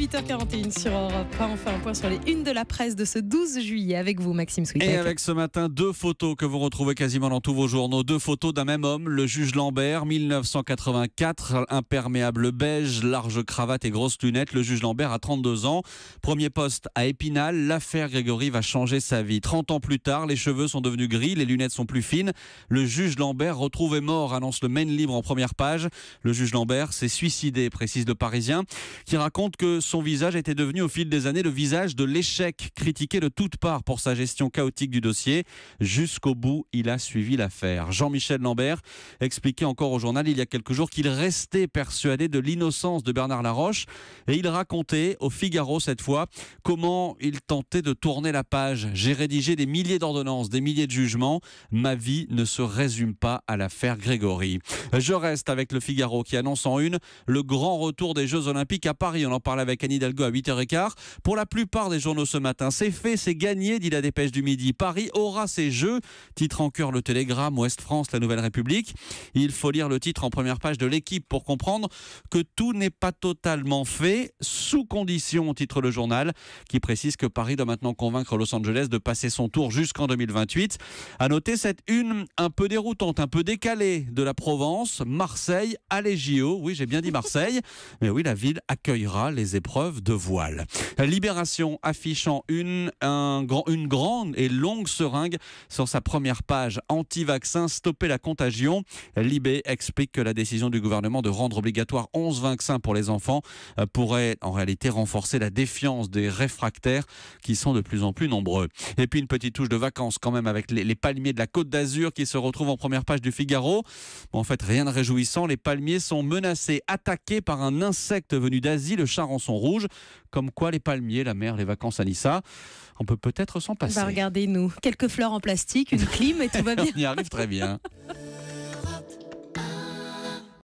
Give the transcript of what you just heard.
8h41 sur Europe 1. On fait un point sur les unes de la presse de ce 12 juillet avec vous, Maxime Switek. Et avec ce matin, 2 photos que vous retrouvez quasiment dans tous vos journaux. 2 photos d'un même homme, le juge Lambert, 1984, imperméable beige, large cravate et grosses lunettes. Le juge Lambert a 32 ans. Premier poste à Épinal. L'affaire Grégory va changer sa vie. 30 ans plus tard, les cheveux sont devenus gris, les lunettes sont plus fines. Le juge Lambert retrouvé mort, annonce le Maine Libre en première page. Le juge Lambert s'est suicidé, précise le Parisien, qui raconte que son visage était devenu au fil des années le visage de l'échec, critiqué de toutes parts pour sa gestion chaotique du dossier. Jusqu'au bout, il a suivi l'affaire. Jean-Michel Lambert expliquait encore au journal il y a quelques jours qu'il restait persuadé de l'innocence de Bernard Laroche et il racontait au Figaro cette fois comment il tentait de tourner la page. J'ai rédigé des milliers d'ordonnances, des milliers de jugements. Ma vie ne se résume pas à l'affaire Grégory. Je reste avec le Figaro qui annonce en une le grand retour des Jeux Olympiques à Paris. On en parle avec Anne Hidalgo à 8h15. Pour la plupart des journaux ce matin, c'est fait, c'est gagné, dit la Dépêche du Midi. Paris aura ses Jeux, titre en cœur le Télégramme, Ouest France, la Nouvelle République. Il faut lire le titre en première page de l'Équipe pour comprendre que tout n'est pas totalement fait, sous condition, titre le journal, qui précise que Paris doit maintenant convaincre Los Angeles de passer son tour jusqu'en 2028. À noter cette une un peu déroutante, un peu décalée de la Provence, Marseille à les JO. Oui, j'ai bien dit Marseille, mais oui, la ville accueillera les épreuves de voile. Libération affichant une grande et longue seringue sur sa première page. Anti-vaccin, stopper la contagion. Libé explique que la décision du gouvernement de rendre obligatoire 11 vaccins pour les enfants pourrait en réalité renforcer la défiance des réfractaires qui sont de plus en plus nombreux. Et puis une petite touche de vacances quand même avec les palmiers de la Côte d'Azur qui se retrouvent en première page du Figaro. Bon, en fait, rien de réjouissant. Les palmiers sont menacés, attaqués par un insecte venu d'Asie, le charançon rouge. Comme quoi les palmiers, la mer, les vacances à Nissa, on peut peut-être s'en passer. Regardez-nous, quelques fleurs en plastique, une clim et tout va bien. On y arrive très bien.